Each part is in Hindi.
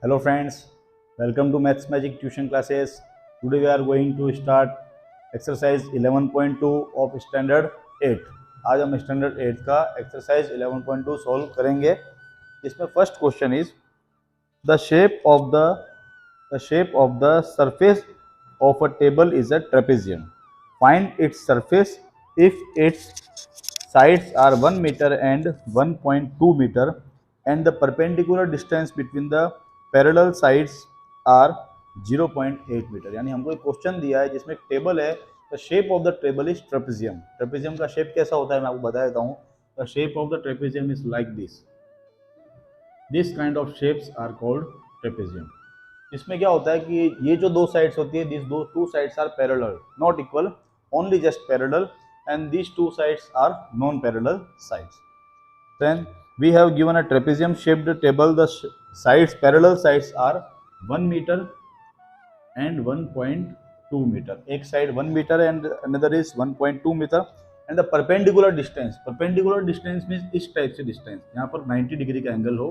Hello friends, welcome to Maths Magic tuition classes. Today we are going to start exercise 11.2 of standard 8. आज हम standard 8 का exercise 11.2 solve करेंगे. इसमें first question is the shape of the surface of a table is a trapezium. Find its surface if its sides are 1 meter and 1.2 meter and the perpendicular distance between the parallel sides are 0.8 metre. यानी हमको एक क्वेश्चन दिया है जिसमें एक टेबल है. The shape of the table is trapezium. Trapezium का शेप कैसा होता है मैं आपको बता देता हूँ. The shape of the trapezium is like this. This kind of shapes are called trapezium. इसमें क्या होता है कि ये जो दो साइड्स होती है, दिस दो two sides are parallel, not equal, only just parallel, and these two sides are non-parallel sides. Then we have given a trapezium shaped table. The sides, parallel sides are 1 meter and 1.2 meter. एक side 1 meter and another is 1.2 meter. And the perpendicular distance means इस टाइप से डिस्टेंस, यहाँ पर 90 डिग्री का एंगल हो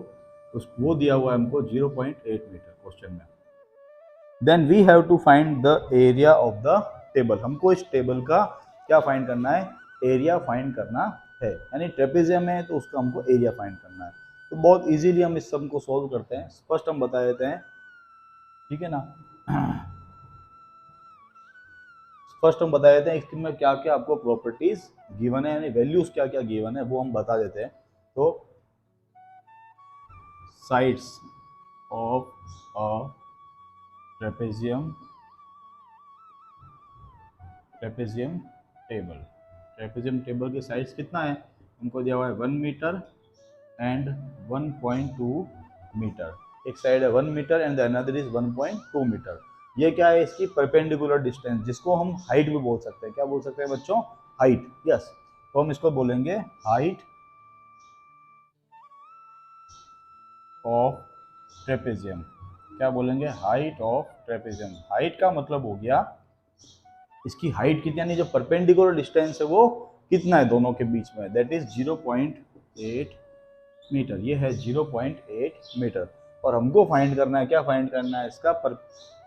तो वो दिया हुआ है हमको 0.8 मीटर क्वेश्चन में. Then we have to find the area of the table. हमको इस टेबल का क्या फाइंड करना है? एरिया फाइंड करना है. यानी ट्रेपेजियम है तो उसका हमको एरिया फाइंड करना है. तो बहुत इजीली हम इस सम को सॉल्व करते हैं. फर्स्ट हम बता देते हैं, ठीक है ना. फर्स्ट हम बता देते हैं इसमें क्या क्या आपको प्रॉपर्टीज गिवन है, यानी वैल्यूज क्या क्या गिवन है वो हम बता देते हैं. तो sides of a trapezium table के साइड्स कितना है हमको दिया हुआ है 1 मीटर एंड 1.2 मीटर. एक साइड है 1 metre and the another is 1.2 metre. ये क्या है? इसकी परपेंडिकुलर डिस्टेंस, जिसको हम हाइट भी बोल सकते हैं. क्या बोल सकते हैं बच्चों? हाइट. यस. तो हम इसको बोलेंगे हाइट ऑफ ट्रेपेजियम. क्या बोलेंगे? Height of trapezium. हाइट का मतलब हो गया इसकी हाइट कितनी, यानी जो परपेंडिकुलर डिस्टेंस है वो कितना है दोनों के बीच में, दैट इज 0.8 मीटर. ये है 0.8 मीटर. और हमको फाइंड करना है, क्या फाइंड करना है? इसका पर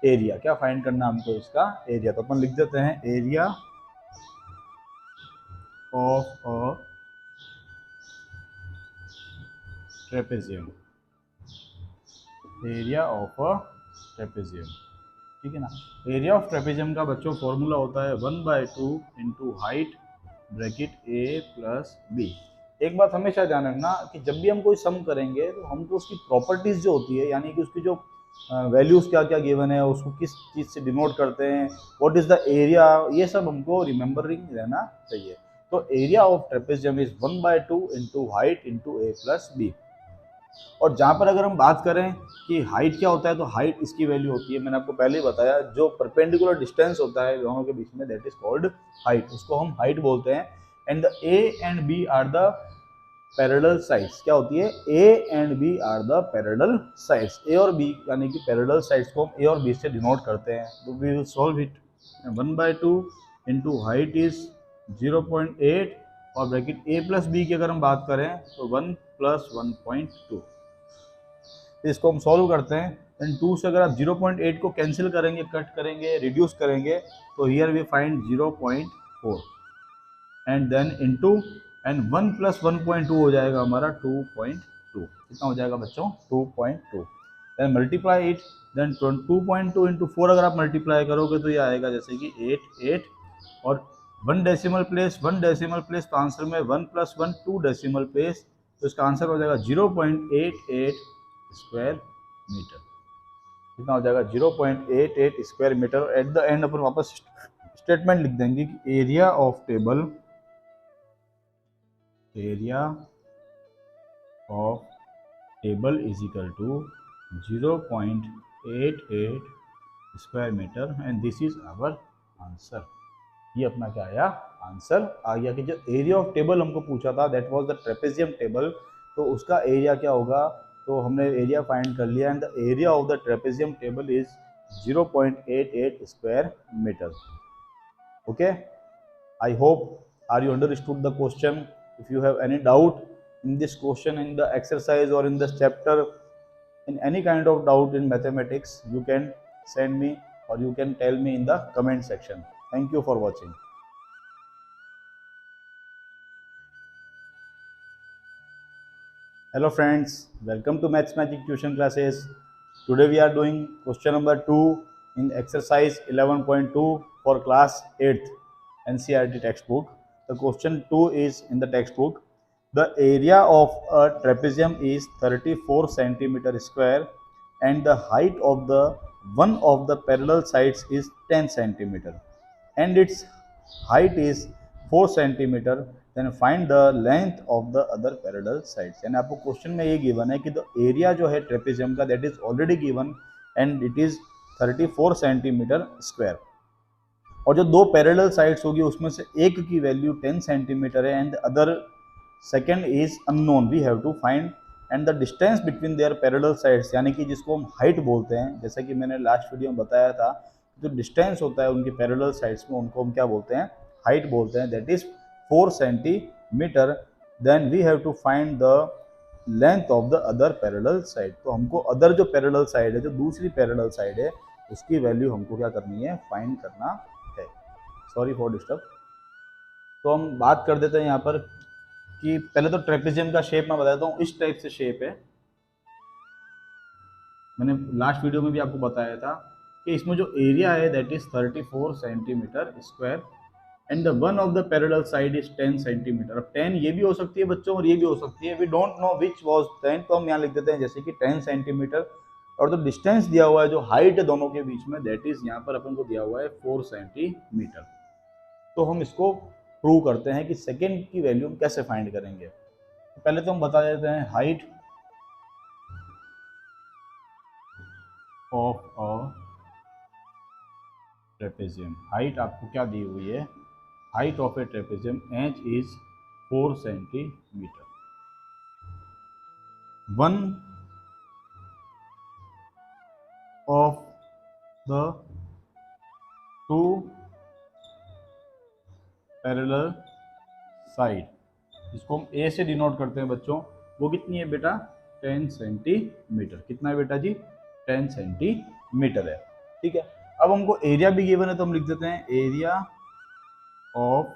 एरिया. क्या फाइंड करना है हमको? इसका एरिया. तो अपन लिख देते हैं area of a trapezium. Area of a trapezium, ठीक है ना. एरिया ऑफ ट्रेपेजियम का बच्चों फॉर्मूला होता है 1/2 into height bracket a plus B. एक बात हमेशा ध्यान रखना कि जब भी हम कोई सम करेंगे तो हमको उसकी प्रॉपर्टीज जो होती है, यानी कि उसकी जो वैल्यूज क्या क्या गिवन है, उसको किस चीज़ से डिनोट करते हैं, व्हाट इज द एरिया, ये सब हमको रिमेंबरिंग रहना चाहिए. तो area of trapezium is 1/2 into height into a plus b. और जहाँ पर अगर हम बात करें कि हाइट क्या होता है, तो हाइट इसकी वैल्यू होती है, मैंने आपको पहले ही बताया, जो परपेंडिकुलर डिस्टेंस होता है दोनों के बीच में, दैट इज कॉल्ड हाइट. उसको हम हाइट बोलते हैं. And the A and B are the parallel sides. क्या होती है? A and B are the parallel sides. A और बी यानी कि पैरेलल साइड्स को हम ए और बी से डिनोट करते हैं. तो we will solve it. 1/2 into height is 0.8 और ब्रैकेट ए प्लस बी की अगर हम बात करें तो 1 + 1.2. इसको हम सॉल्व करते हैं. एंड 2 से अगर आप 0.8 को कैंसिल करेंगे, कट करेंगे, रिड्यूस करेंगे, तो here we find 0.4 and then into and 1 + 1.2 हो जाएगा हमारा 2.2. कितना हो जाएगा बच्चों? 2.2. Then multiply it. Then 2.2 into 4 अगर आप मल्टीप्लाई करोगे तो ये आएगा जैसे कि 8 और 1 डेसिमल प्लेस तो आंसर में 1 + 1 2 डेसिमल प्लेस, तो इसका आंसर हो जाएगा 0.88 स्क्वायर मीटर. कितना हो जाएगा? 0.88 square metre. At the end अपन वापस स्टेटमेंट लिख देंगे कि area of table is equal to 0.88 square metre and this is our answer. ये अपना क्या आया? आंसर आ गया कि जो एरिया ऑफ टेबल हमको पूछा था, that was the trapezium table, तो उसका एरिया क्या होगा? तो हमने एरिया फाइंड कर लिया. And the area of the trapezium table is 0.88 square metre. Okay, I hope are you understood the question. If you have any doubt in this question, in the exercise or in this chapter, in any kind of doubt in mathematics, you can send me or you can tell me in the comment section. Thank you for watching. Hello friends, welcome to Maths Magic Tuition Classes. Today we are doing question number 2 in exercise 11.2 for class 8th NCERT textbook. The question 2 is in the textbook. The area of a trapezium is 34 centimeter square and the height of the one of the parallel sides is 10 centimeter and its height is 4 centimeter. Then find the length of the other parallel sides. यानी आपको क्वेश्चन में ये गिवन है कि द एरिया जो है ट्रेपेजियम का that is already given and it is 34 centimetre square और जो दो पैरेलल साइड्स होगी उसमें से एक की वैल्यू 10 सेंटीमीटर है and other second is unknown, we have to find and the distance between their parallel sides यानी कि जिसको हम हाइट बोलते हैं, जैसा कि मैंने लास्ट वीडियो में बताया था, जो डिस्टेंस होता है उनके पैरेलल साइड्स में उनको हम क्या बोलते हैं, हाइट बोलते हैं, that is 4 centimetre. Then we have to find the length of the other parallel side. तो हमको अदर जो पैरेलल साइड है, जो दूसरी पैरेलल साइड है, उसकी वैल्यू हमको क्या करनी है, फाइंड करना है. Sorry for disturb. तो हम बात कर देते हैं यहाँ पर कि पहले तो ट्रेपेजियम का शेप मैं बताता हूँ. इस टाइप से शेप है. मैंने लास्ट वीडियो में भी आपको बताया था कि इसमें जो एरिया है that is 34 centimetre square and the one of the parallel side is 10 centimetre. अब 10 ये भी हो सकती है बच्चों और ये भी हो सकती है. We don't know which was 10, तो हम यहाँ लिख देते हैं जैसे कि 10 सेंटीमीटर और जो डिस्टेंस दिया हुआ है, जो हाइट है दोनों के बीच में, दैट इज यहाँ पर अपन को दिया हुआ है 4 सेंटीमीटर. तो हम इसको प्रूव करते हैं कि सेकेंड की वैल्यू हम कैसे फाइंड करेंगे. तो पहले तो हम बता देते हैं height of a trapezium. Height आपको क्या दी हुई है, height of A trapezium H is 4 centimetre. One of the two parallel side, जिसको हम ए से डिनोट करते हैं बच्चों, वो कितनी है बेटा, 10 सेंटीमीटर. कितना है बेटा जी, 10 सेंटीमीटर है. ठीक है. अब हमको एरिया भी गिवन है तो हम लिख देते हैं एरिया ऑफ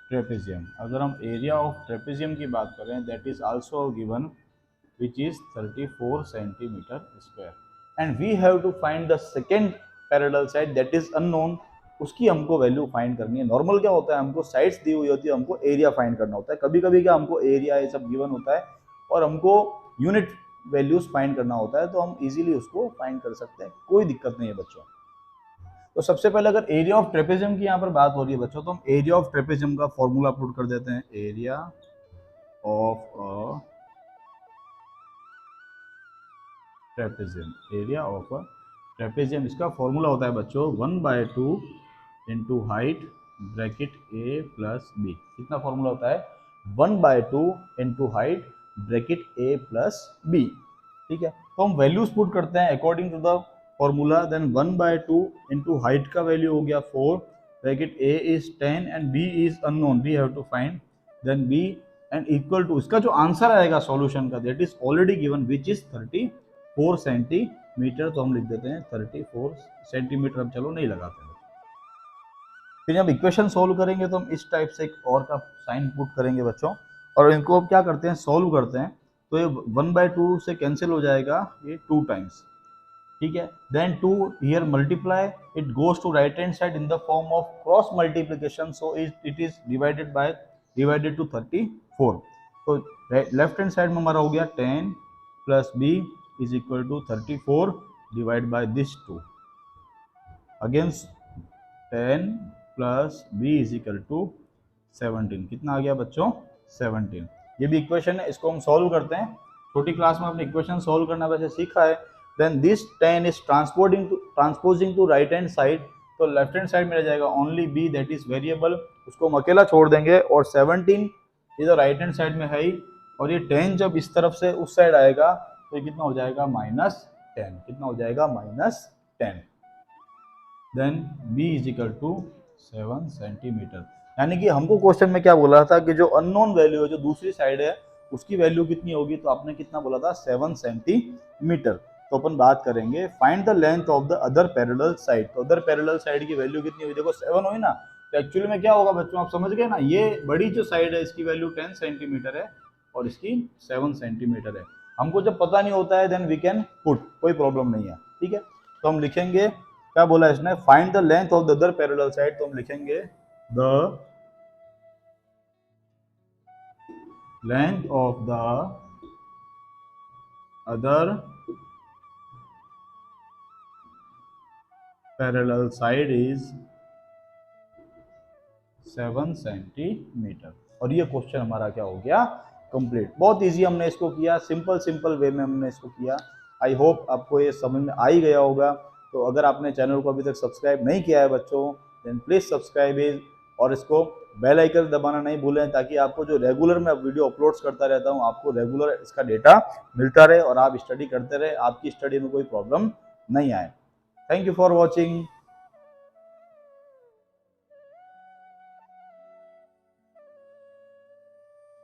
ट्रेपेजियम. अगर हम एरिया ऑफ ट्रेपेजियम की बात करें that is also given which is 34 centimetre square and we have to find the second parallel side that is unknown. उसकी हमको वैल्यू फाइंड करनी है. नॉर्मल क्या होता है, हमको साइड्स दी हुई होती है, हमको एरिया फाइंड करना होता है. कभी कभी क्या हमको एरिया ये सब गिवन होता है और हमको यूनिट वैल्यूज फाइंड करना होता है, तो हम इजीली उसको फाइंड कर सकते हैं, कोई दिक्कत नहीं है बच्चों. तो सबसे पहले अगर एरिया ऑफ ट्रेपेजियम की यहाँ पर बात हो रही है बच्चों, तो हम एरिया ऑफ ट्रेपेजियम का फॉर्मूला पुट कर देते हैं. Area of a trapezium, area of a trapezium, इसका फॉर्मूला होता है बच्चों 1/2 into height bracket a plus b. कितना फॉर्मूला होता है, 1/2 into height bracket a plus b. ठीक है. तो हम वैल्यूज पुट करते हैं according to the formula. Then 1/2 into height का वैल्यू हो गया 4, bracket a is 10 and B is unknown, we have to find. Then b and equal to, इसका जो आंसर आएगा सॉल्यूशन का that is already given which is 34 centimetre. तो हम लिख देते हैं 34 सेंटीमीटर. अब चलो नहीं लगाते हैं. फिर जब इक्वेशन सोल्व करेंगे तो हम इस टाइप से एक और का साइन पुट करेंगे बच्चों और इनको क्या करते हैं, सोल्व करते हैं. तो ये 1/2 से कैंसिल हो जाएगा, ये 2 टाइम्स. ठीक है. Then 2 here multiply, it goes to right hand side in the form of cross multiplication, so it is divided to 34. तो लेफ्ट हैंड साइड में हमारा हो गया 10 plus b is equal to 34 divide by this 2. Against 10 plus b is equal to 17. कितना आ गया बच्चों, 17. ये भी इक्वेशन है, इसको हम सॉल्व करते हैं. छोटी क्लास में हमने इक्वेशन सॉल्व करना वैसे सीखा है. Then this 10 is transposing to right hand side, तो लेफ्ट हैंड साइड में रह जाएगा only b that is variable, उसको हम अकेला छोड़ देंगे. और 17 इधर राइट हैंड साइड में है ही, और ये 10 जब इस तरफ से उस साइड आएगा तो ये कितना हो जाएगा, -10. कितना हो जाएगा, -10. Then b is equal to 7 centimetre. यानी कि हमको क्वेश्चन में क्या बोला था कि जो अननोन वैल्यू है, जो दूसरी साइड है, उसकी वैल्यू कितनी होगी, तो आपने कितना बोला था 7 सेंटीमीटर। तो अपन बात करेंगे find the length of the other parallel side. तो अदर पैरेलल साइड की वैल्यू कितनी हुई, देखो 7 हुई ना, तो एक्चुअली में क्या होगा बच्चों, आप समझ गए ना, ये बड़ी जो साइड है इसकी वैल्यू 10 सेंटीमीटर है और इसकी 7 सेंटीमीटर है। हमको जब पता नहीं होता है देन वी कैन पुट, कोई प्रॉब्लम नहीं है, ठीक है। तो हम लिखेंगे, क्या बोला इसने, find the length of the other parallel side, तो हम लिखेंगे the length of the other parallel side is 7 centimetre. और ये क्वेश्चन हमारा क्या हो गया, कंप्लीट। बहुत इजी हमने इसको किया, सिंपल वे में हमने इसको किया। आई होप आपको ये समझ में आ ही गया होगा। तो अगर आपने चैनल को अभी तक सब्सक्राइब नहीं किया है बच्चों, देन प्लीज सब्सक्राइब इज, और इसको बेल आइकन दबाना नहीं भूलें, ताकि आपको जो रेगुलर मैं वीडियो अपलोड्स करता रहता हूँ आपको रेगुलर इसका डेटा मिलता रहे और आप स्टडी करते रहे, आपकी स्टडी में कोई प्रॉब्लम नहीं आए। Thank you for watching.